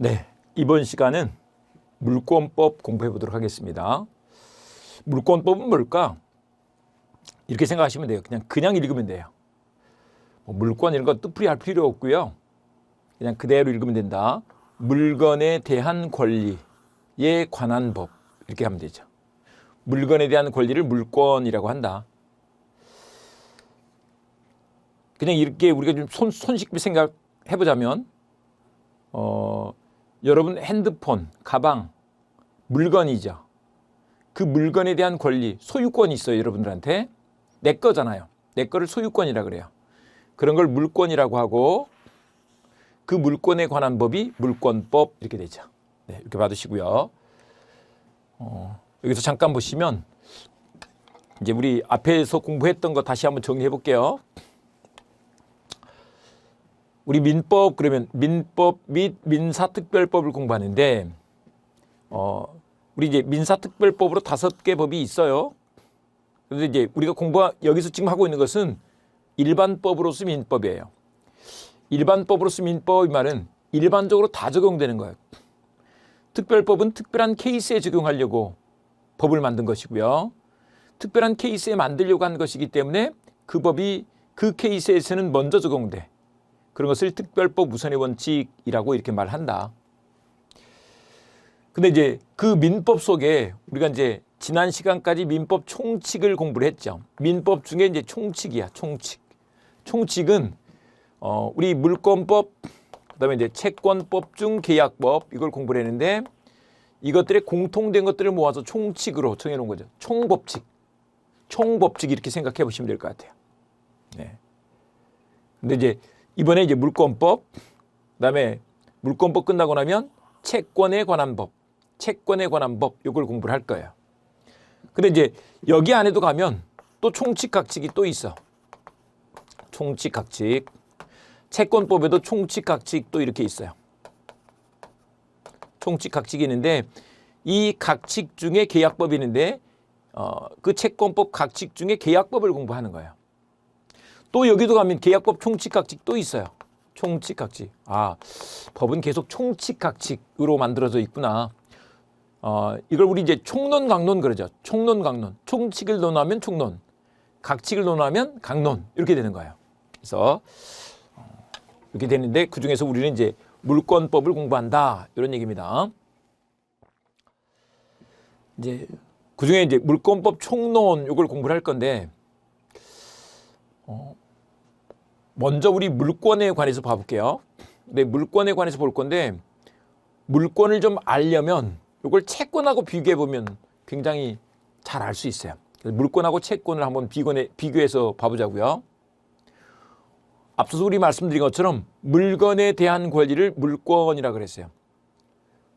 네, 이번 시간은 물권법 공부해 보도록 하겠습니다. 물권법은 뭘까? 이렇게 생각하시면 돼요. 그냥 읽으면 돼요. 물권 이런 거 뜻풀이 할 필요 없고요. 그냥 그대로 읽으면 된다. 물건에 대한 권리에 관한 법 이렇게 하면 되죠. 물건에 대한 권리를 물권이라고 한다. 그냥 이렇게 우리가 좀 손쉽게 생각해 보자면 여러분 핸드폰, 가방, 물건이죠. 그 물건에 대한 권리, 소유권이 있어요. 여러분들한테. 내 거잖아요. 내 거를 소유권이라 그래요. 그런 걸 물권이라고 하고 그 물권에 관한 법이 물권법 이렇게 되죠. 네, 이렇게 받으시고요. 여기서 잠깐 보시면 이제 우리 앞에서 공부했던 거 다시 한번 정리해 볼게요. 우리 민법 그러면 민법 및 민사특별법을 공부하는데 우리 이제 민사특별법으로 5개 법이 있어요. 그런데 이제 우리가 여기서 지금 하고 있는 것은 일반법으로서 민법이에요. 일반법으로서 민법 이 말은 일반적으로 다 적용되는 거예요. 특별법은 특별한 케이스에 적용하려고 법을 만든 것이고요. 특별한 케이스에 만들려고 한 것이기 때문에 그 법이 그 케이스에서는 먼저 적용돼. 그런 것을 특별법 우선의 원칙이라고 이렇게 말한다. 근데 이제 그 민법 속에 우리가 이제 지난 시간까지 민법 총칙을 공부를 했죠. 민법 중에 이제 총칙이야, 총칙. 총칙은 우리 물권법, 그다음에 이제 채권법 중 계약법 이걸 공부를 했는데 이것들의 공통된 것들을 모아서 총칙으로 정해 놓은 거죠. 총법칙. 총법칙 이렇게 생각해 보시면 될 것 같아요. 네. 근데 이제 이번에 이제 물권법, 그다음에 물권법 끝나고 나면 채권에 관한 법, 채권에 관한 법 이걸 공부를 할 거예요. 근데 이제 여기 안에도 가면 또 총칙각칙이 또 있어. 총칙각칙. 채권법에도 총칙각칙 또 이렇게 있어요. 총칙각칙이 있는데 이 각칙 중에 계약법이 있는데 그 채권법 각칙 중에 계약법을 공부하는 거예요. 또 여기도 가면 계약법 총칙각칙 또 있어요. 총칙각칙. 법은 계속 총칙각칙으로 만들어져 있구나. 이걸 우리 이제 총론, 강론 그러죠. 총론, 강론. 총칙을 논하면 총론, 각칙을 논하면 강론 이렇게 되는 거예요. 그래서 이렇게 되는데 그 중에서 우리는 이제 물권법을 공부한다 이런 얘기입니다. 이제 그 중에 이제 물권법 총론 이걸 공부를 할 건데 먼저 우리 물권에 관해서 봐볼게요. 근데 물권에 관해서 볼 건데 물권을 좀 알려면 이걸 채권하고 비교해 보면 굉장히 잘 알 수 있어요. 물권하고 채권을 한번 비교해서 봐보자고요. 앞서서 우리 말씀드린 것처럼 물건에 대한 권리를 물권이라고 그랬어요.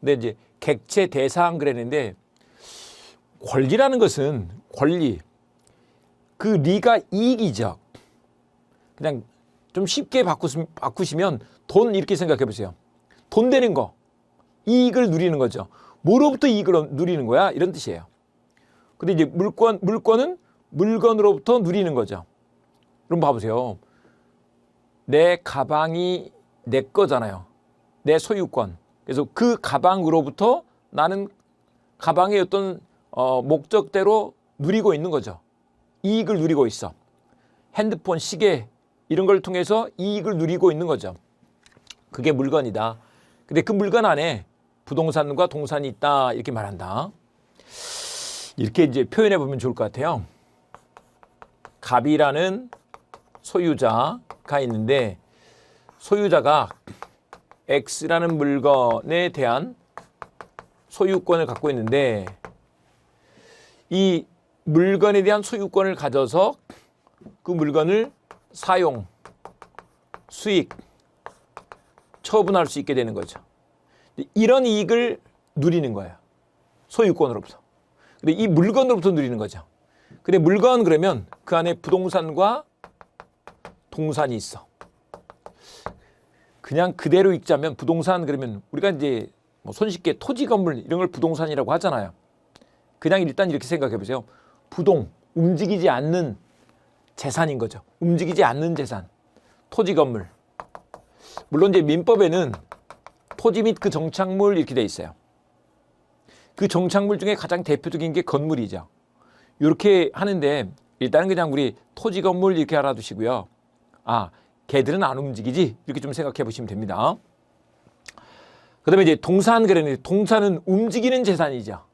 근데 이제 객체 대상 그랬는데 권리라는 것은 권리, 그 리가 이익이죠. 그냥 좀 쉽게 바꾸시면 돈 이렇게 생각해 보세요. 돈 되는 거, 이익을 누리는 거죠. 뭐로부터 이익을 누리는 거야? 이런 뜻이에요. 근데 이제 물권은 물건으로부터 누리는 거죠. 그럼 봐보세요. 내 가방이 내 거잖아요. 내 소유권. 그래서 그 가방으로부터 나는 가방의 어떤 목적대로 누리고 있는 거죠. 이익을 누리고 있어. 핸드폰, 시계 이런 걸 통해서 이익을 누리고 있는 거죠. 그게 물건이다. 근데 그 물건 안에 부동산과 동산이 있다 이렇게 말한다. 이렇게 이제 표현해 보면 좋을 것 같아요. 갑이라는 소유자가 있는데 소유자가 X라는 물건에 대한 소유권을 갖고 있는데 이 물건에 대한 소유권을 가져서 그 물건을 사용, 수익, 처분할 수 있게 되는 거죠. 이런 이익을 누리는 거예요. 소유권으로부터. 근데 이 물건으로부터 누리는 거죠. 근데 물건 그러면 그 안에 부동산과 동산이 있어. 그냥 그대로 읽자면 부동산 그러면 우리가 이제 손쉽게 토지 건물 이런 걸 부동산이라고 하잖아요. 그냥 일단 이렇게 생각해 보세요. 움직이지 않는 재산인 거죠. 움직이지 않는 재산. 토지 건물. 물론 이제 민법에는 토지 및 그 정착물 이렇게 돼 있어요. 그 정착물 중에 가장 대표적인 게 건물이죠. 이렇게 하는데 일단은 그냥 우리 토지 건물 이렇게 알아두시고요. 아, 걔들은 안 움직이지? 이렇게 좀 생각해 보시면 됩니다. 그 다음에 이제 동산 그랬는데 동산은 움직이는 재산이죠.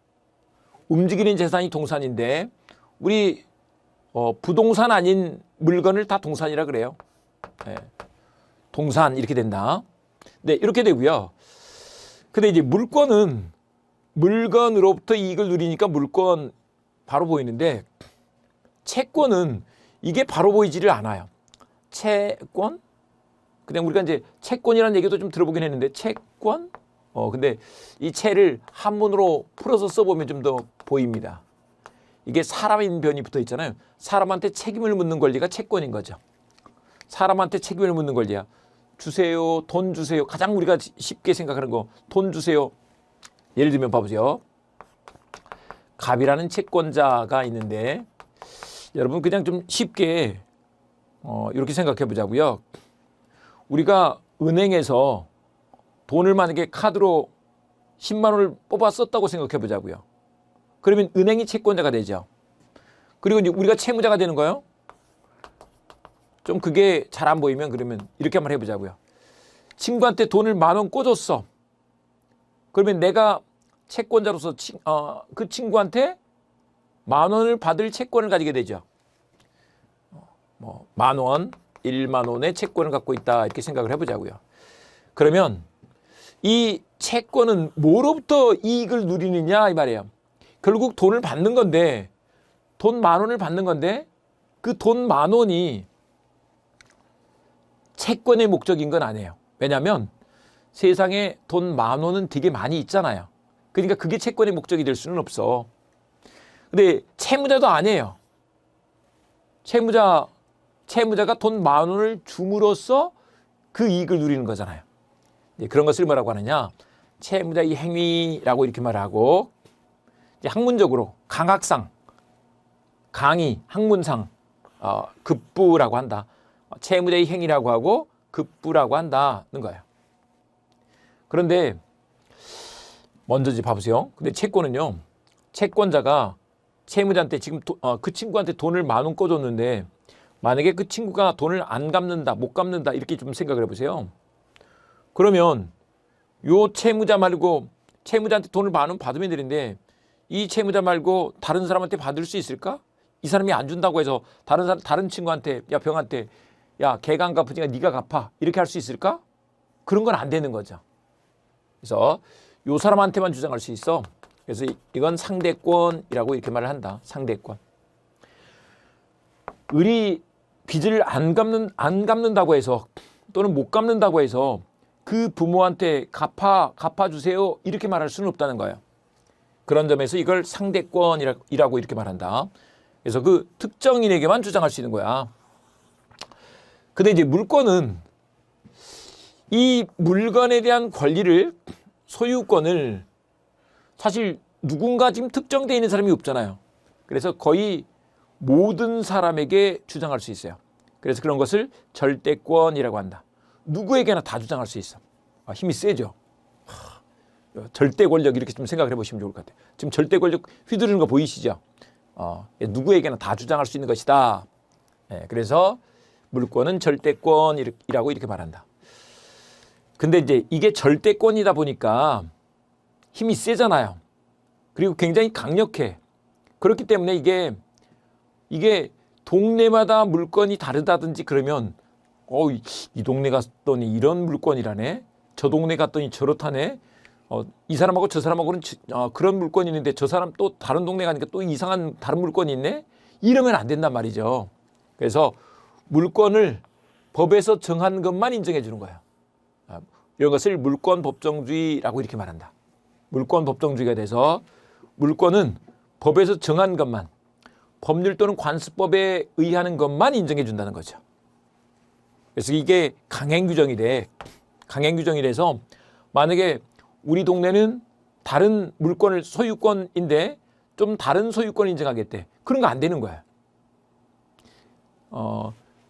움직이는 재산이 동산인데 우리 부동산 아닌 물건을 다 동산이라 그래요. 네. 동산 이렇게 된다. 네, 이렇게 되고요. 근데 이제 물권은 물건으로부터 이익을 누리니까 물권 바로 보이는데 채권은 이게 바로 보이지를 않아요. 채권? 그냥 우리가 이제 채권이라는 얘기도 좀 들어보긴 했는데 채권? 근데 이 채를 한문으로 풀어서 써보면 좀 더 보입니다. 이게 사람인 변이 붙어 있잖아요. 사람한테 책임을 묻는 권리가 채권인 거죠. 사람한테 책임을 묻는 권리야. 주세요, 돈 주세요. 가장 우리가 쉽게 생각하는 거, 돈 주세요. 예를 들면 봐보세요. 갑이라는 채권자가 있는데 여러분 그냥 좀 쉽게 이렇게 생각해 보자고요. 우리가 은행에서 돈을 만약에 카드로 10만 원을 뽑아 썼다고 생각해 보자고요. 그러면 은행이 채권자가 되죠. 그리고 이제 우리가 채무자가 되는 거예요. 좀 그게 잘 안 보이면 그러면 이렇게 한번 해보자고요. 친구한테 돈을 10,000원 꿔줬어. 그러면 내가 채권자로서 그 친구한테 10,000원을 받을 채권을 가지게 되죠. 10,000원, 1만 원의 채권을 갖고 있다 이렇게 생각을 해보자고요. 그러면 이 채권은 뭐로부터 이익을 누리느냐 이 말이에요. 결국 돈을 받는 건데 돈 10,000원을 받는 건데 그 돈 10,000원이 채권의 목적인 건 아니에요. 왜냐하면 세상에 돈 10,000원은 되게 많이 있잖아요. 그러니까 그게 채권의 목적이 될 수는 없어. 근데 채무자도 아니에요. 채무자가 돈 10,000원을 줌으로써 그 이익을 누리는 거잖아요. 그런 것을 뭐라고 하느냐? 채무자의 행위라고 이렇게 말하고 이제 학문적으로 강학상, 강의, 학문상, 급부라고 한다. 채무자의 행위라고 하고 급부라고 한다는 거예요. 그런데 먼저 이제 봐보세요. 근데 채권은요. 채권자가 채무자한테 지금 그 친구한테 돈을 10,000원 꿔줬는데 만약에 그 친구가 돈을 안 갚는다, 못 갚는다 이렇게 좀 생각을 해보세요. 그러면 요 채무자 말고 채무자한테 돈을 10,000원 받으면 되는데 이 채무자 말고 다른 사람한테 받을 수 있을까? 이 사람이 안 준다고 해서 다른 친구한테 야 병한테 야 걔가 안 갚으니까 네가 갚아 이렇게 할 수 있을까? 그런 건 안 되는 거죠. 그래서 요 사람한테만 주장할 수 있어. 그래서 이건 상대권이라고 이렇게 말을 한다. 상대권. 을이 빚을 안 갚는다고 해서 또는 못 갚는다고 해서 그 부모한테 갚아주세요 이렇게 말할 수는 없다는 거예요. 그런 점에서 이걸 상대권이라고 이렇게 말한다. 그래서 그 특정인에게만 주장할 수 있는 거야. 근데 이제 물권은 이 물건에 대한 권리를 소유권을 사실 누군가 지금 특정되어 있는 사람이 없잖아요. 그래서 거의 모든 사람에게 주장할 수 있어요. 그래서 그런 것을 절대권이라고 한다. 누구에게나 다 주장할 수 있어. 힘이 세죠. 절대 권력 이렇게 좀 생각을 해보시면 좋을 것 같아요. 지금 절대 권력 휘두르는 거 보이시죠? 누구에게나 다 주장할 수 있는 것이다. 그래서 물권은 절대권이라고 이렇게 말한다. 근데 이제 이게 절대권이다 보니까 힘이 세잖아요. 그리고 굉장히 강력해. 그렇기 때문에 이게 동네마다 물건이 다르다든지 그러면 이 동네 갔더니 이런 물건이라네. 저 동네 갔더니 저렇다네. 이 사람하고 저 사람하고는 그런 물건이 있는데 저 사람 또 다른 동네 가니까 또 이상한 다른 물건이 있네. 이러면 안 된단 말이죠. 그래서 물권을 법에서 정한 것만 인정해 주는 거예요. 이런 것을 물권 법정주의라고 이렇게 말한다. 물권 법정주의가 돼서 물권은 법에서 정한 것만 법률 또는 관습법에 의하는 것만 인정해 준다는 거죠. 그래서 이게 강행규정이 돼. 강행규정이 돼서 만약에 우리 동네는 다른 물권을 소유권인데 좀 다른 소유권을 인정하겠대. 그런 거 안 되는 거야.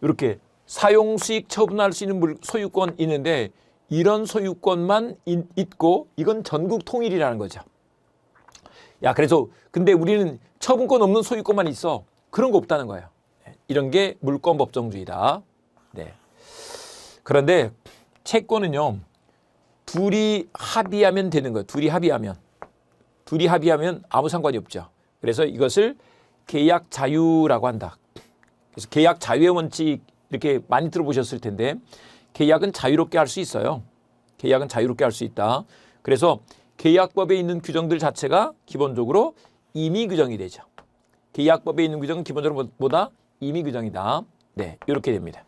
이렇게 사용수익 처분할 수 있는 소유권 있는데 이런 소유권만 있고 이건 전국 통일이라는 거죠. 야, 그래서 근데 우리는 처분권 없는 소유권만 있어. 그런 거 없다는 거예요. 이런 게 물권 법정주의다. 네. 그런데 채권은요, 둘이 합의하면 되는 거예요. 둘이 합의하면 아무 상관이 없죠. 그래서 이것을 계약 자유라고 한다. 그래서 계약 자유의 원칙 이렇게 많이 들어보셨을 텐데 계약은 자유롭게 할 수 있어요. 계약은 자유롭게 할 수 있다. 그래서 계약법에 있는 규정들 자체가 기본적으로 임의 규정이 되죠. 계약법에 있는 규정은 기본적으로 뭐다? 임의 규정이다. 네, 이렇게 됩니다.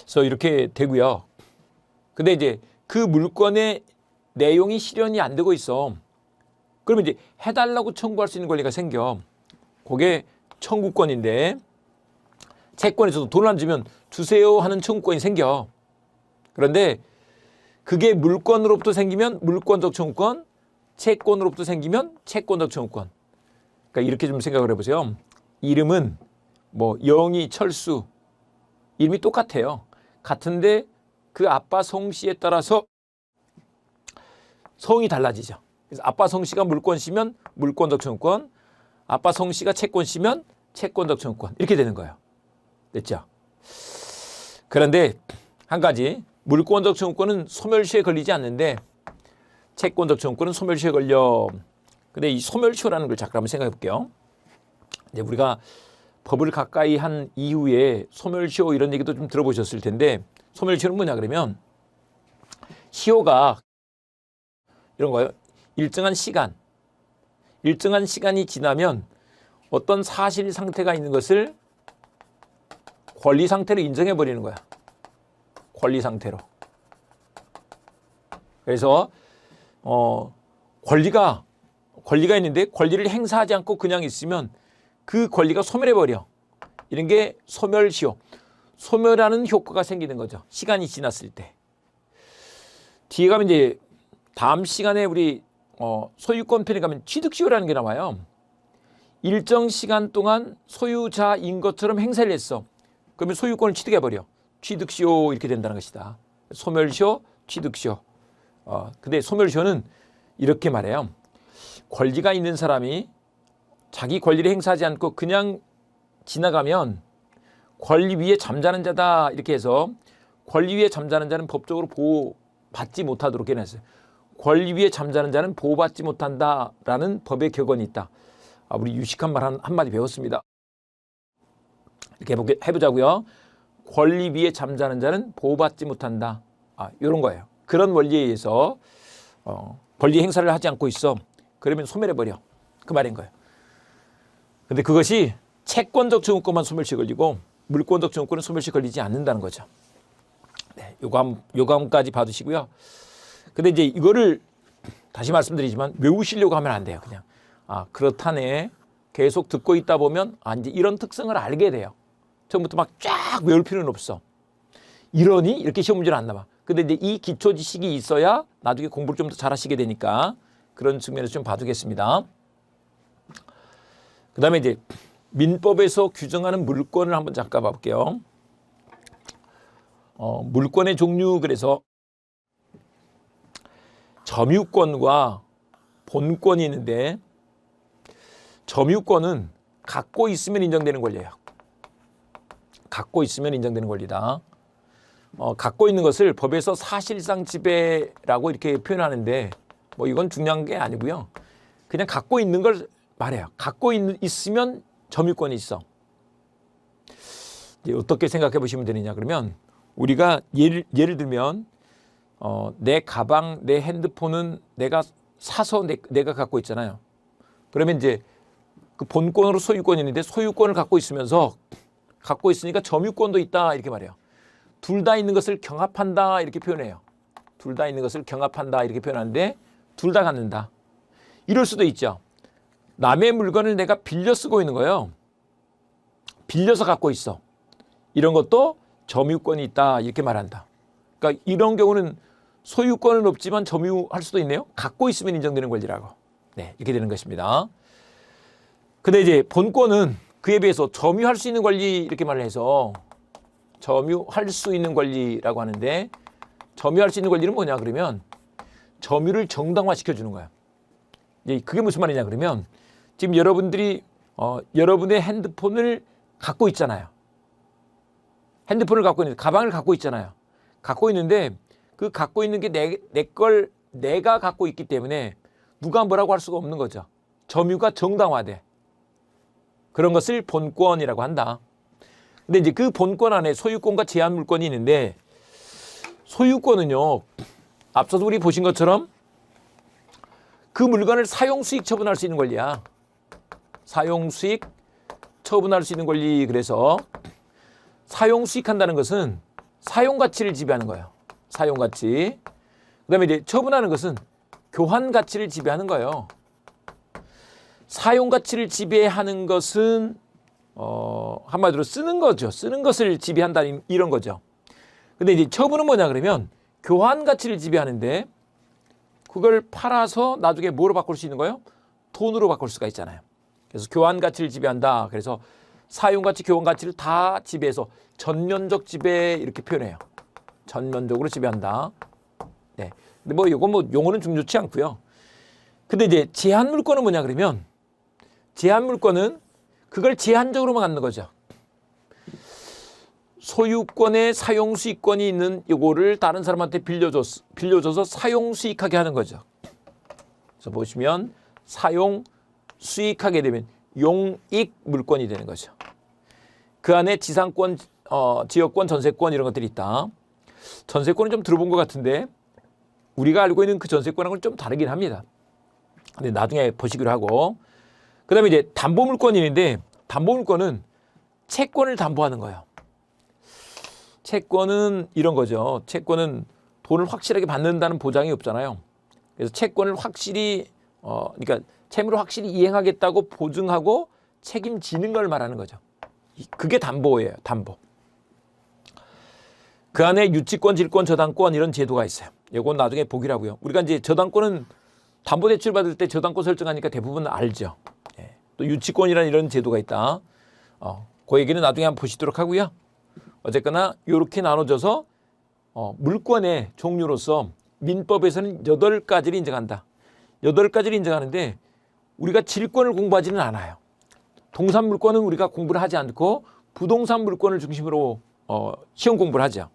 그래서 이렇게 되고요. 근데 이제 그 물권의 내용이 실현이 안 되고 있어. 그러면 이제 해달라고 청구할 수 있는 권리가 생겨. 그게 청구권인데 채권에서도 돈을 안 주면 주세요 하는 청구권이 생겨. 그런데 그게 물권으로부터 생기면 물권적 청구권, 채권으로부터 생기면 채권적 청구권. 그러니까 이렇게 좀 생각을 해보세요. 이름은 뭐 영희, 철수 이름이 똑같아요. 같은데 그 아빠 성씨에 따라서 성이 달라지죠. 그래서 아빠 성씨가 물권씨면 물권적 청구권, 아빠 성씨가 채권씨면 채권적 청구권 이렇게 되는 거예요. 됐죠? 그런데 한 가지 물권적 청구권은 소멸시효에 걸리지 않는데 채권적 청구권은 소멸시효에 걸려. 근데 이 소멸시효라는 걸 잠깐 한번 생각해 볼게요. 이제 우리가 법을 가까이 한 이후에 소멸시효 이런 얘기도 좀 들어보셨을 텐데 소멸시효는 뭐냐 그러면 시효가 이런 거예요. 일정한 시간이 지나면 어떤 사실 상태가 있는 것을 권리 상태로 인정해 버리는 거야. 권리 상태로. 그래서 권리가 있는데 권리를 행사하지 않고 그냥 있으면 그 권리가 소멸해 버려. 이런 게 소멸시효. 소멸하는 효과가 생기는 거죠. 시간이 지났을 때. 뒤에 가면 이제 다음 시간에 우리 소유권 편에 가면 취득시효라는 게 나와요. 일정 시간 동안 소유자인 것처럼 행사를 했어. 그러면 소유권을 취득해 버려. 취득시효 이렇게 된다는 것이다. 소멸시효, 취득시효. 근데 소멸시효는 이렇게 말해요. 권리가 있는 사람이 자기 권리를 행사하지 않고 그냥 지나가면 권리 위에 잠자는 자다 이렇게 해서 권리 위에 잠자는 자는 법적으로 보호받지 못하도록 해놨어요. 권리 위에 잠자는 자는 보호받지 못한다라는 법의 격언이 있다. 우리 유식한 말 한마디 배웠습니다. 이렇게 해보자고요. 권리 위에 잠자는 자는 보호받지 못한다. 이런 거예요. 그런 원리에 의해서 권리 행사를 하지 않고 있어. 그러면 소멸해버려. 그 말인 거예요. 근데 그것이 채권적 청구권만 소멸시 걸리고 물권적 청구권은 소멸시 걸리지 않는다는 거죠. 네, 요감까지 봐두시고요. 근데 이제 이거를 다시 말씀드리지만 외우시려고 하면 안 돼요. 그냥 그렇다네. 계속 듣고 있다 보면 이제 이런 특성을 알게 돼요. 처음부터 막 쫙 외울 필요는 없어. 이러니 이렇게 시험 문제를 안 나와. 근데 이제 이 기초 지식이 있어야 나중에 공부를 좀 더 잘하시게 되니까 그런 측면에서 좀 봐두겠습니다. 그 다음에 이제 민법에서 규정하는 물권을 한번 잠깐 봐볼게요. 물권의 종류 그래서 점유권과 본권이 있는데 점유권은 갖고 있으면 인정되는 권리예요. 갖고 있으면 인정되는 권리다. 갖고 있는 것을 법에서 사실상 지배라고 이렇게 표현하는데 뭐 이건 중요한 게 아니고요. 그냥 갖고 있는 걸 말해요. 갖고 있으면 점유권이 있어. 이제 어떻게 생각해 보시면 되느냐 그러면 우리가 예를 들면 내 가방, 내 핸드폰은 내가 사서 내가 갖고 있잖아요. 그러면 이제 그 본권으로 소유권이 있는데 소유권을 갖고 있으니까 점유권도 있다 이렇게 말해요. 둘 다 있는 것을 경합한다 이렇게 표현해요. 둘 다 있는 것을 경합한다 이렇게 표현하는데 둘 다 갖는다. 이럴 수도 있죠. 남의 물건을 내가 빌려 쓰고 있는 거예요. 빌려서 갖고 있어. 이런 것도 점유권이 있다 이렇게 말한다. 그러니까 이런 경우는 소유권은 없지만 점유할 수도 있네요. 갖고 있으면 인정되는 권리라고. 네, 이렇게 되는 것입니다. 근데 이제 본권은 그에 비해서 점유할 수 있는 권리 이렇게 말을 해서 점유할 수 있는 권리라고 하는데 점유할 수 있는 권리는 뭐냐 그러면 점유를 정당화시켜 주는 거야. 그게 무슨 말이냐 그러면 지금 여러분들이 여러분의 핸드폰을 갖고 있잖아요. 핸드폰을 갖고 있는데 가방을 갖고 있잖아요. 갖고 있는데 그 갖고 있는 게 내가 갖고 있기 때문에 누가 뭐라고 할 수가 없는 거죠. 점유가 정당화돼. 그런 것을 본권이라고 한다. 근데 이제 그 본권 안에 소유권과 제한 물권이 있는데 소유권은요. 앞서도 우리 보신 것처럼 그 물건을 사용수익 처분할 수 있는 권리야. 사용수익 처분할 수 있는 권리. 그래서 사용수익 한다는 것은 사용가치를 지배하는 거예요. 사용가치. 그 다음에 이제 처분하는 것은 교환가치를 지배하는 거예요. 사용가치를 지배하는 것은 한마디로 쓰는 거죠. 쓰는 것을 지배한다 이런 거죠. 근데 이제 처분은 뭐냐 그러면 교환가치를 지배하는데 그걸 팔아서 나중에 뭐로 바꿀 수 있는 거예요? 돈으로 바꿀 수가 있잖아요. 그래서 교환가치를 지배한다. 그래서 사용가치, 교환가치를 다 지배해서 전면적 지배 이렇게 표현해요. 전면적으로 지배한다. 네. 근데 뭐 이건 뭐 용어는 중요치 않고요. 근데 이제 제한 물권은 뭐냐 그러면 제한 물권은 그걸 제한적으로만 갖는 거죠. 소유권에 사용수익권이 있는 이거를 다른 사람한테 빌려줘서 사용수익하게 하는 거죠. 그래서 보시면 사용수익하게 되면 용익 물권이 되는 거죠. 그 안에 지상권, 지역권, 전세권 이런 것들이 있다. 전세권은 좀 들어본 것 같은데 우리가 알고 있는 그 전세권하고는 좀 다르긴 합니다. 근데 나중에 보시기로 하고 그 다음에 이제 담보물권이 있는데 담보물권은 채권을 담보하는 거예요. 채권은 이런 거죠. 채권은 돈을 확실하게 받는다는 보장이 없잖아요. 그래서 채권을 확실히 그러니까 채무를 확실히 이행하겠다고 보증하고 책임지는 걸 말하는 거죠. 그게 담보예요. 담보. 그 안에 유치권, 질권, 저당권 이런 제도가 있어요. 이건 나중에 보기라고요. 우리가 이제 저당권은 담보대출 받을 때 저당권 설정하니까 대부분 알죠. 예. 또 유치권이라는 이런 제도가 있다. 그 얘기는 나중에 한번 보시도록 하고요. 어쨌거나 이렇게 나눠져서 물권의 종류로서 민법에서는 8가지를 인정한다. 8가지를 인정하는데 우리가 질권을 공부하지는 않아요. 동산 물권은 우리가 공부를 하지 않고 부동산 물권을 중심으로 시험 공부를 하죠.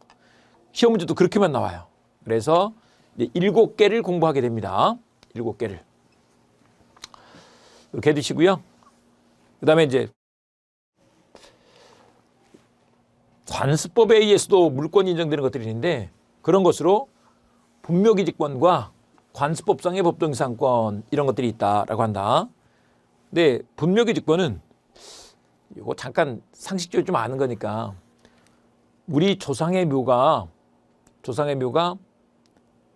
시험 문제도 그렇게만 나와요. 그래서 이제 7개를 공부하게 됩니다. 7개를. 이렇게 해두시고요. 그 다음에 이제 관습법에 의해서도 물권이 인정되는 것들이 있는데 그런 것으로 분묘기지권과 관습법상의 법정이상권 이런 것들이 있다라고 한다. 근데 분묘기지권은 이거 잠깐 상식적으로 좀 아는 거니까 우리 조상의 묘가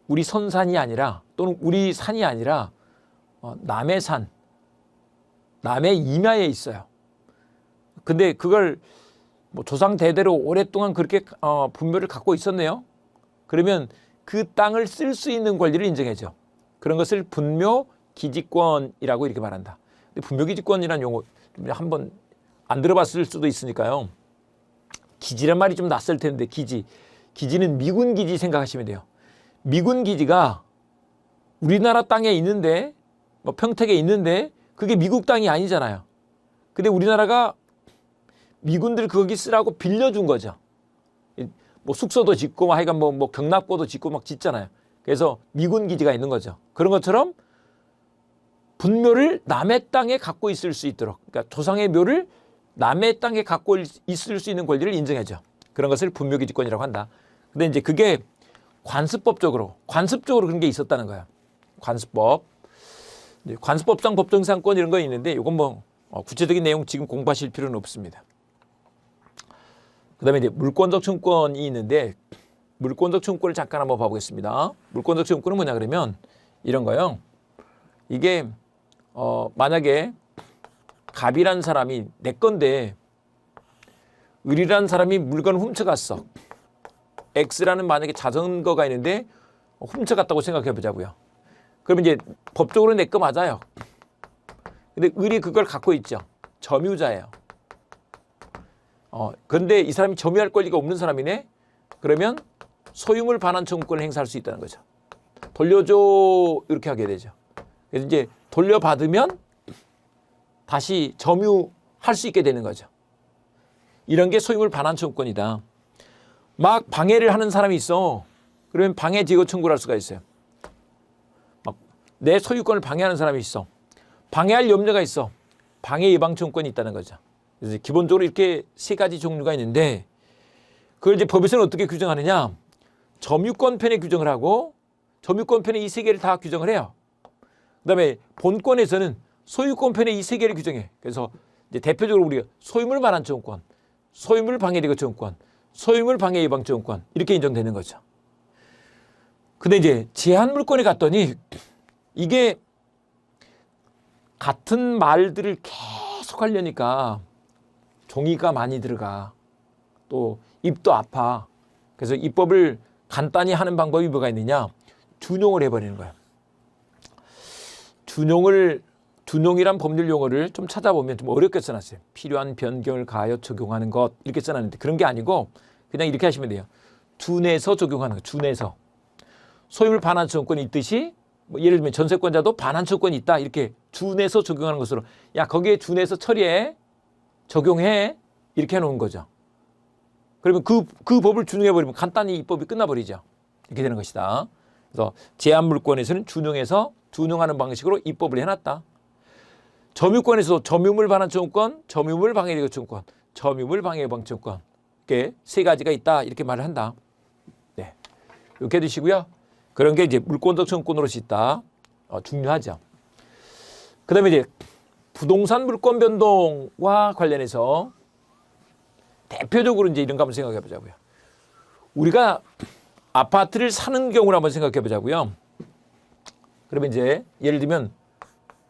우리 선산이 아니라 또는 우리 산이 아니라 남의 산, 남의 임야에 있어요. 근데 그걸 뭐 조상 대대로 오랫동안 그렇게 분묘를 갖고 있었네요. 그러면 그 땅을 쓸 수 있는 권리를 인정해줘. 그런 것을 분묘기지권이라고 이렇게 말한다. 근데 분묘기지권이라는 용어 한번 안 들어봤을 수도 있으니까요. 기지란 말이 좀 낯설 텐데 기지는 미군 기지 생각하시면 돼요. 미군 기지가 우리나라 땅에 있는데 뭐 평택에 있는데 그게 미국 땅이 아니잖아요. 근데 우리나라가 미군들 거기 쓰라고 빌려준 거죠. 뭐 숙소도 짓고 하여간 뭐 경납고도 짓고 막 짓잖아요. 그래서 미군 기지가 있는 거죠. 그런 것처럼 분묘를 남의 땅에 갖고 있을 수 있도록 그러니까 조상의 묘를 남의 땅에 갖고 있을 수 있는 권리를 인정해줘. 그런 것을 분묘기지권이라고 한다. 근데 이제 그게 관습적으로 그런 게 있었다는 거야. 관습법. 관습법상 법정상권 이런 거 있는데 이건 뭐 구체적인 내용 지금 공부하실 필요는 없습니다. 그 다음에 이제 물권적 청구권이 있는데 물권적 청구권을 잠깐 한번 봐보겠습니다. 물권적 청구권은 뭐냐 그러면 이런 거요. 이게 만약에 갑이란 사람이 내 건데 을이라는 사람이 물건을 훔쳐갔어. X라는 만약에 자전거가 있는데 훔쳐갔다고 생각해 보자고요. 그러면 이제 법적으로 내 거 맞아요. 근데 을이 그걸 갖고 있죠. 점유자예요. 그런데 이 사람이 점유할 권리가 없는 사람이네. 그러면 소유물 반환 청구권을 행사할 수 있다는 거죠. 돌려줘 이렇게 하게 되죠. 그래서 이제 돌려받으면 다시 점유할 수 있게 되는 거죠. 이런 게 소유물 반환 청구권이다. 막 방해를 하는 사람이 있어. 그러면 방해 제거 청구를 할 수가 있어요. 막 내 소유권을 방해하는 사람이 있어. 방해할 염려가 있어. 방해 예방 청구권이 있다는 거죠. 그래서 기본적으로 이렇게 세 가지 종류가 있는데 그걸 이제 법에서는 어떻게 규정하느냐? 점유권편에 규정을 하고 점유권편에 이 세 개를 다 규정을 해요. 그다음에 본권에서는 소유권편에 이 세 개를 규정해. 그래서 이제 대표적으로 우리가 소유물 반환 청구권, 소유물 방해 제거 청구권, 소유물 방해 예방 청구권 이렇게 인정되는 거죠. 근데 이제 제한 물권에 갔더니 이게 같은 말들을 계속 하려니까 종이가 많이 들어가. 또 입도 아파. 그래서 입법을 간단히 하는 방법이 뭐가 있느냐? 준용을 해버리는 거야. 준용이란 법률 용어를 좀 찾아보면 좀 어렵게 써놨어요. 필요한 변경을 가하여 적용하는 것 이렇게 써놨는데 그런 게 아니고 그냥 이렇게 하시면 돼요. 준해서 적용하는 거. 준해서. 소유물 반환 청구권이 있듯이 뭐 예를 들면 전세권자도 반환 청구권이 있다. 이렇게 준해서 적용하는 것으로 야 거기에 준해서 처리해. 적용해. 이렇게 해놓은 거죠. 그러면 그 법을 준용해버리면 간단히 입법이 끝나버리죠. 이렇게 되는 것이다. 그래서 제한 물권에서는 준용하는 방식으로 입법을 해놨다. 점유권에서도 점유물 반환 청구권, 점유물 방해 제거 청구권, 점유물 방해 예방 청구권 이렇게 세 가지가 있다. 이렇게 말을 한다. 네, 이렇게 해두시고요. 그런 게 이제 물권적 청구권으로서 있다. 중요하죠. 그다음에 이제 부동산 물권 변동과 관련해서 대표적으로 이제 이런 거 한번 생각해 보자고요. 우리가 아파트를 사는 경우를 한번 생각해 보자고요. 그러면 이제 예를 들면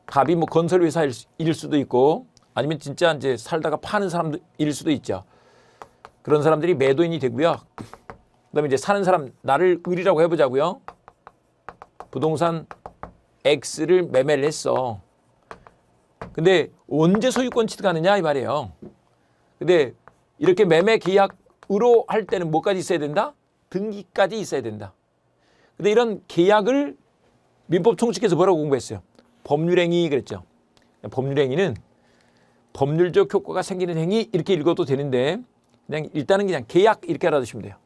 갑이 뭐 건설회사일 수도 있고 아니면 진짜 이제 살다가 파는 사람일 수도 있죠. 그런 사람들이 매도인이 되고요. 그다음에 이제 사는 사람 나를 을이라고 해보자고요. 부동산 X를 매매를 했어. 근데 언제 소유권 취득하느냐 이 말이에요. 근데 이렇게 매매 계약으로 할 때는 뭐까지 있어야 된다? 등기까지 있어야 된다. 근데 이런 계약을 민법 총칙에서 뭐라고 공부했어요? 법률행위 그랬죠. 법률행위는 법률적 효과가 생기는 행위 이렇게 읽어도 되는데 그냥 일단은 그냥 계약 이렇게 알아두시면 돼요.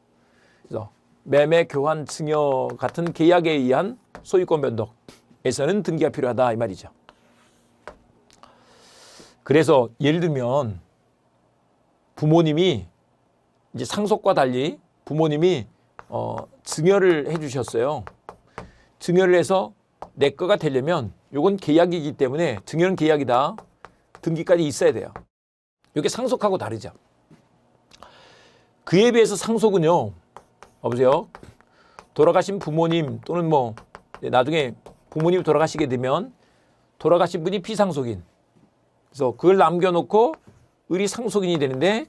그래서 매매, 교환, 증여 같은 계약에 의한 소유권 변동에서는 등기가 필요하다 이 말이죠. 그래서 예를 들면 부모님이 이제 상속과 달리 부모님이 증여를 해주셨어요. 증여를 해서 내 거가 되려면 이건 계약이기 때문에 증여는 계약이다. 등기까지 있어야 돼요. 이게 상속하고 다르죠. 그에 비해서 상속은요. 보세요. 돌아가신 부모님 또는 뭐 나중에 부모님이 돌아가시게 되면 돌아가신 분이 피상속인. 그래서 그걸 남겨놓고 을이 상속인이 되는데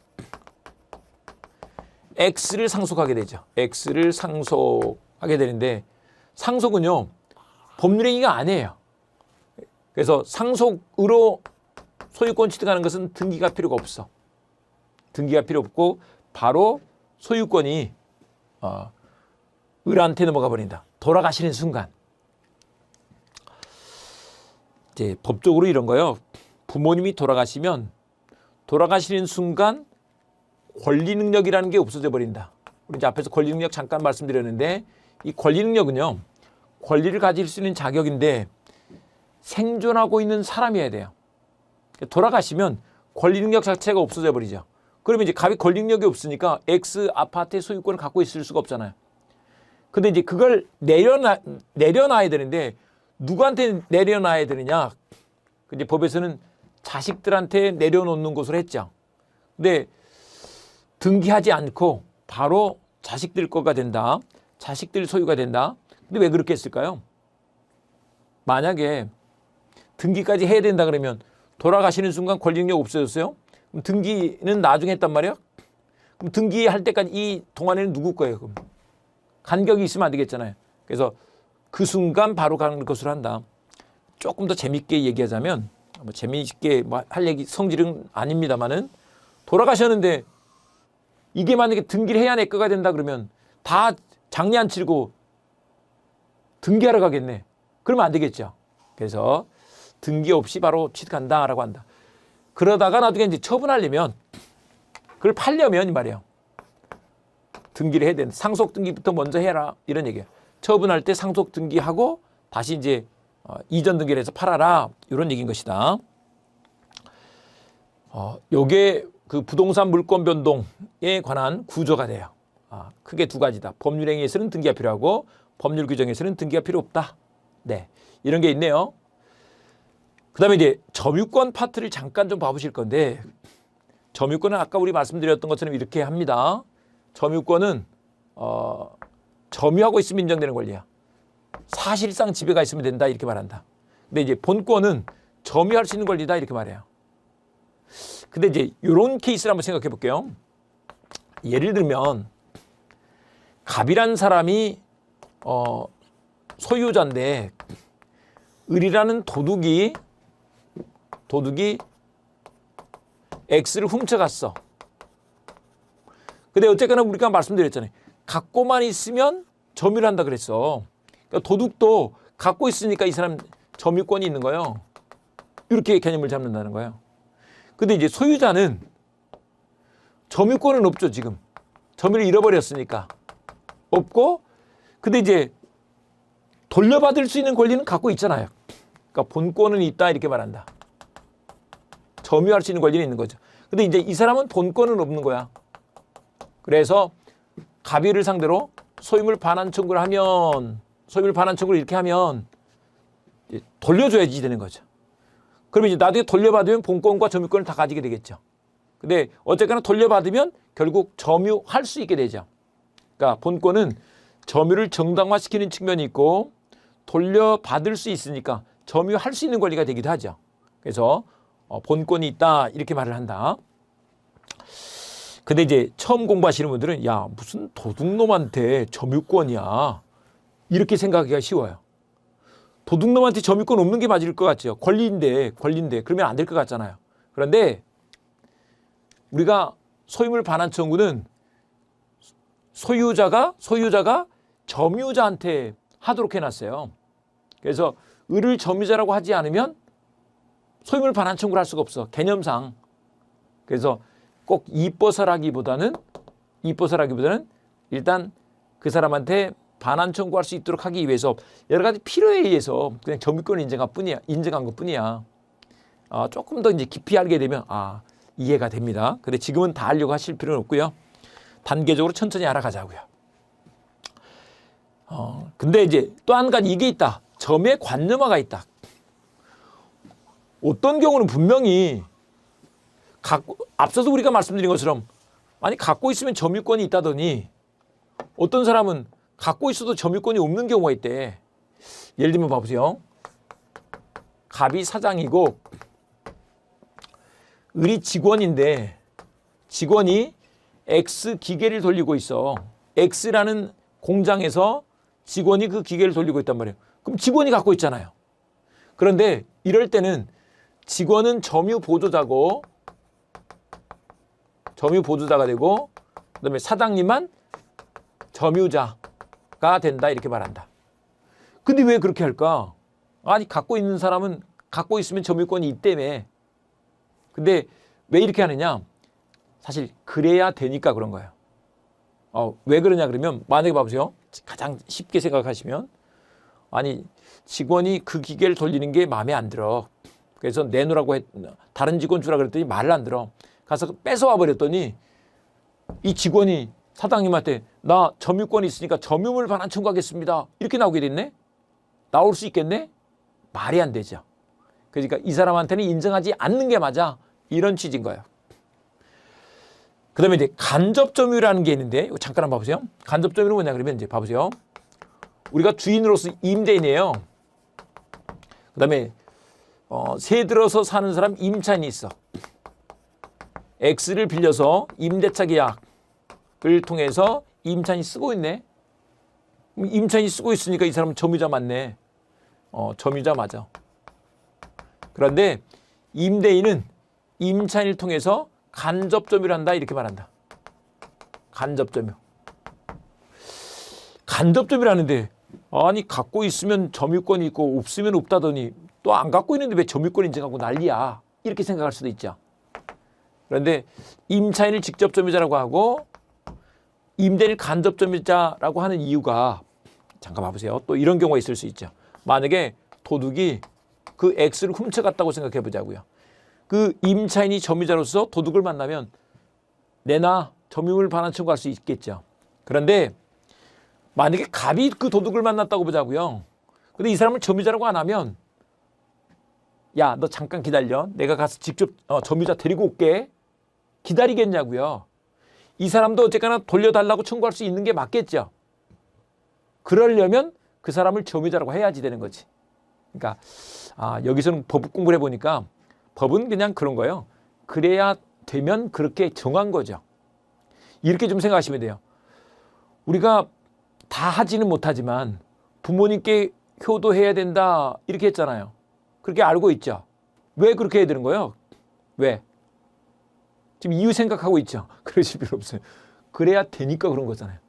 X를 상속하게 되죠. X를 상속하게 되는데 상속은요. 법률행위가 아니에요. 그래서 상속으로 소유권 취득하는 것은 등기가 필요가 없어. 등기가 필요 없고 바로 소유권이 을한테 넘어가 버린다. 돌아가시는 순간. 이제 법적으로 이런 거요. 부모님이 돌아가시면 돌아가시는 순간 권리 능력이라는 게 없어져 버린다. 우리 이제 앞에서 권리 능력 잠깐 말씀드렸는데 이 권리 능력은요. 권리를 가질 수 있는 자격인데 생존하고 있는 사람이어야 돼요. 돌아가시면 권리 능력 자체가 없어져 버리죠. 그러면 이제 갑이 권리 능력이 없으니까 X 아파트의 소유권을 갖고 있을 수가 없잖아요. 근데 이제 그걸 내려놔야 되는데 누구한테 내려놔야 되느냐? 이제 법에서는 자식들한테 내려놓는 것으로 했죠. 근데 등기하지 않고 바로 자식들 거가 된다. 자식들 소유가 된다. 근데 왜 그렇게 했을까요? 만약에 등기까지 해야 된다 그러면 돌아가시는 순간 권리 능력 없어졌어요? 그럼 등기는 나중에 했단 말이에요? 그럼 등기할 때까지 이 동안에는 누구 거예요? 그럼 간격이 있으면 안 되겠잖아요. 그래서 그 순간 바로 가는 것으로 한다. 조금 더 재밌게 얘기하자면 뭐 재미있게 할 얘기 성질은 아닙니다만은 돌아가셨는데 이게 만약에 등기를 해야 내 거가 된다 그러면 다 장례 안 치르고 등기하러 가겠네. 그러면 안 되겠죠. 그래서 등기 없이 바로 취득한다라고 한다. 그러다가 나중에 이제 처분하려면 그걸 팔려면 이 말이에요. 등기를 해야 되는 상속 등기부터 먼저 해라 이런 얘기예요. 처분할 때 상속 등기하고 다시 이제 이전 등기를 해서 팔아라 이런 얘기인 것이다. 요게 그 부동산 물권 변동에 관한 구조가 돼요. 크게 두 가지다. 법률 행위에서는 등기가 필요하고 법률 규정에서는 등기가 필요 없다. 네, 이런 게 있네요. 그다음에 이제 점유권 파트를 잠깐 좀 봐보실 건데 점유권은 아까 우리 말씀드렸던 것처럼 이렇게 합니다. 점유권은 점유하고 있으면 인정되는 권리야. 사실상 지배가 있으면 된다 이렇게 말한다. 근데 이제 본권은 점유할 수 있는 권리다 이렇게 말해요. 근데 이제 이런 케이스를 한번 생각해 볼게요. 예를 들면 갑이란 사람이 소유자인데 을이라는 도둑이 X를 훔쳐갔어. 근데 어쨌거나 우리가 말씀드렸잖아요. 갖고만 있으면 점유를 한다 그랬어. 그러니까 도둑도 갖고 있으니까 이 사람 점유권이 있는 거예요. 이렇게 개념을 잡는다는 거예요. 근데 이제 소유자는 점유권은 없죠, 지금. 점유를 잃어버렸으니까. 없고, 근데 이제 돌려받을 수 있는 권리는 갖고 있잖아요. 그러니까 본권은 있다, 이렇게 말한다. 점유할 수 있는 권리는 있는 거죠. 근데 이제 이 사람은 본권은 없는 거야. 그래서 갑이를 상대로 소유물 반환 청구를 하면, 소유물 반환 청구를 이렇게 하면 돌려줘야지 되는 거죠. 그러면 이제 나중에 돌려받으면 본권과 점유권을 다 가지게 되겠죠. 근데 어쨌거나 돌려받으면 결국 점유할 수 있게 되죠. 그러니까 본권은 점유를 정당화시키는 측면이 있고 돌려받을 수 있으니까 점유할 수 있는 권리가 되기도 하죠. 그래서 본권이 있다 이렇게 말을 한다. 근데 이제 처음 공부하시는 분들은 야 무슨 도둑놈한테 점유권이야 이렇게 생각하기가 쉬워요. 도둑놈한테 점유권 없는 게 맞을 것 같죠. 권리인데 그러면 안 될 것 같잖아요. 그런데 우리가 소유물 반환 청구는 소유자가 점유자한테 하도록 해놨어요. 그래서 을을 점유자라고 하지 않으면 소유물 반환 청구를 할 수가 없어. 개념상. 그래서 꼭 이뻐서라기보다는 일단 그 사람한테 반환 청구할 수 있도록 하기 위해서 여러 가지 필요에 의해서 그냥 점유권을 인정한 것 뿐이야. 조금 더 이제 깊이 알게 되면 이해가 됩니다. 근데 지금은 다 알려고 하실 필요는 없고요. 단계적으로 천천히 알아가자고요. 근데 이제 또 한 가지 이게 있다. 점의 관념화가 있다. 어떤 경우는 분명히 앞서서 우리가 말씀드린 것처럼 갖고 있으면 점유권이 있다더니 어떤 사람은 갖고 있어도 점유권이 없는 경우가 있대. 예를 들면 봐보세요. 갑이 사장이고 을이 직원인데 직원이 X 기계를 돌리고 있어. X라는 공장에서 직원이 그 기계를 돌리고 있단 말이에요. 그럼 직원이 갖고 있잖아요. 그런데 이럴 때는 직원은 점유 보조자가 되고 그다음에 사장님만 점유자가 된다 이렇게 말한다. 근데 왜 그렇게 할까? 갖고 있는 사람은 갖고 있으면 점유권이 있다며. 근데 왜 이렇게 하느냐? 사실 그래야 되니까 그런 거예요. 왜 그러냐 그러면 만약에 봐보세요. 가장 쉽게 생각하시면 직원이 그 기계를 돌리는 게 마음에 안 들어. 그래서 내놓으라고 다른 직원 주라 그랬더니 말을 안 들어. 가서 뺏어와 버렸더니 이 직원이 사장님한테 나 점유권이 있으니까 점유물 반환 청구하겠습니다. 이렇게 나오게 됐네? 나올 수 있겠네? 말이 안 되죠. 그러니까 이 사람한테는 인정하지 않는 게 맞아. 이런 취지인 거예요. 그 다음에 이제 간접점유라는 게 있는데 이거 잠깐 한번 봐보세요. 간접점유는 뭐냐 그러면 이제 봐보세요. 우리가 주인으로서 임대인이에요. 그 다음에 새 들어서 사는 사람 임차인이 있어. X를 빌려서 임대차 계약을 통해서 임차인이 쓰고 있네. 임차인이 쓰고 있으니까 이 사람은 점유자 맞네. 점유자 맞아. 그런데 임대인은 임차인을 통해서 간접점유를 한다 이렇게 말한다. 간접점유. 간접점유라는데 아니 갖고 있으면 점유권이 있고 없으면 없다더니 또 안 갖고 있는데 왜 점유권 인증하고 난리야. 이렇게 생각할 수도 있죠. 그런데 임차인을 직접점유자라고 하고 임대인을 간접점유자라고 하는 이유가 잠깐 봐보세요. 또 이런 경우가 있을 수 있죠. 만약에 도둑이 그 X를 훔쳐갔다고 생각해 보자고요. 그 임차인이 점유자로서 도둑을 만나면 내놔 점유물 반환 청구할 수 있겠죠. 그런데 만약에 갑이 그 도둑을 만났다고 보자고요. 근데 이 사람을 점유자라고 안 하면 야, 너 잠깐 기다려. 내가 가서 직접 점유자 데리고 올게. 기다리겠냐고요. 이 사람도 어쨌거나 돌려달라고 청구할 수 있는 게 맞겠죠. 그러려면 그 사람을 점유자라고 해야지 되는 거지. 그러니까 여기서는 법 공부를 해보니까 법은 그냥 그런 거예요. 그래야 되면 그렇게 정한 거죠. 이렇게 좀 생각하시면 돼요. 우리가 다 하지는 못하지만 부모님께 효도해야 된다 이렇게 했잖아요. 그렇게 알고 있죠. 왜 그렇게 해야 되는 거예요? 왜? 지금 이유 생각하고 있죠. 그러실 필요 없어요. 그래야 되니까 그런 거잖아요.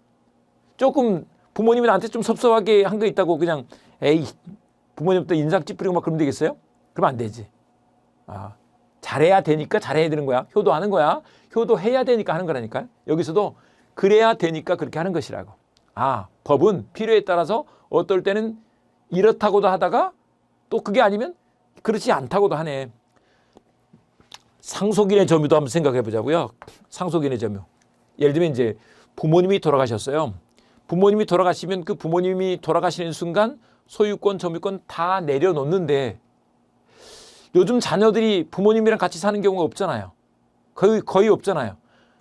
조금 부모님이 나한테 좀 섭섭하게 한 거 있다고 그냥 에이 부모님부터 인상 찌푸리고 막 그러면 되겠어요? 그러면 안 되지. 잘해야 되니까 잘해야 되는 거야. 효도하는 거야. 효도해야 되니까 하는 거라니까요. 여기서도 그래야 되니까 그렇게 하는 것이라고. 법은 필요에 따라서 어떨 때는 이렇다고도 하다가 또 그게 아니면 그렇지 않다고도 하네. 상속인의 점유도 한번 생각해 보자고요. 상속인의 점유. 예를 들면 이제 부모님이 돌아가셨어요. 부모님이 돌아가시면 그 부모님이 돌아가시는 순간 소유권, 점유권 다 내려놓는데 요즘 자녀들이 부모님이랑 같이 사는 경우가 없잖아요. 거의 없잖아요.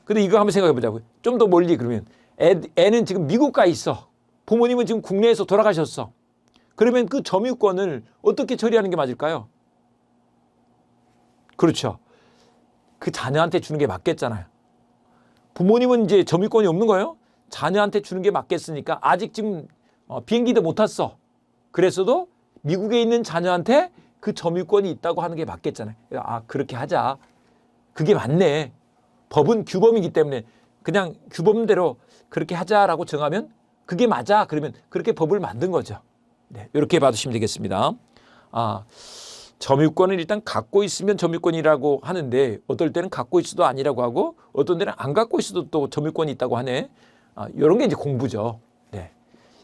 근데 이거 한번 생각해 보자고요. 좀 더 멀리 그러면 애는 지금 미국 가 있어. 부모님은 지금 국내에서 돌아가셨어. 그러면 그 점유권을 어떻게 처리하는 게 맞을까요? 그렇죠. 그 자녀한테 주는 게 맞겠잖아요. 부모님은 이제 점유권이 없는 거예요. 자녀한테 주는 게 맞겠으니까 아직 지금 비행기도 못 탔어. 그래서도 미국에 있는 자녀한테 그 점유권이 있다고 하는 게 맞겠잖아요. 그렇게 하자. 그게 맞네. 법은 규범이기 때문에 그냥 규범대로 그렇게 하자라고 정하면 그게 맞아. 그러면 그렇게 법을 만든 거죠. 네, 이렇게 봐주시면 되겠습니다. 점유권을 일단 갖고 있으면 점유권이라고 하는데 어떨 때는 갖고 있어도 아니라고 하고 어떤 때는 안 갖고 있어도 또 점유권이 있다고 하네. 이런 게 이제 공부죠. 네.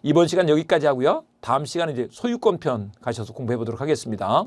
이번 시간 여기까지 하고요. 다음 시간에 이제 소유권 편 가셔서 공부해 보도록 하겠습니다.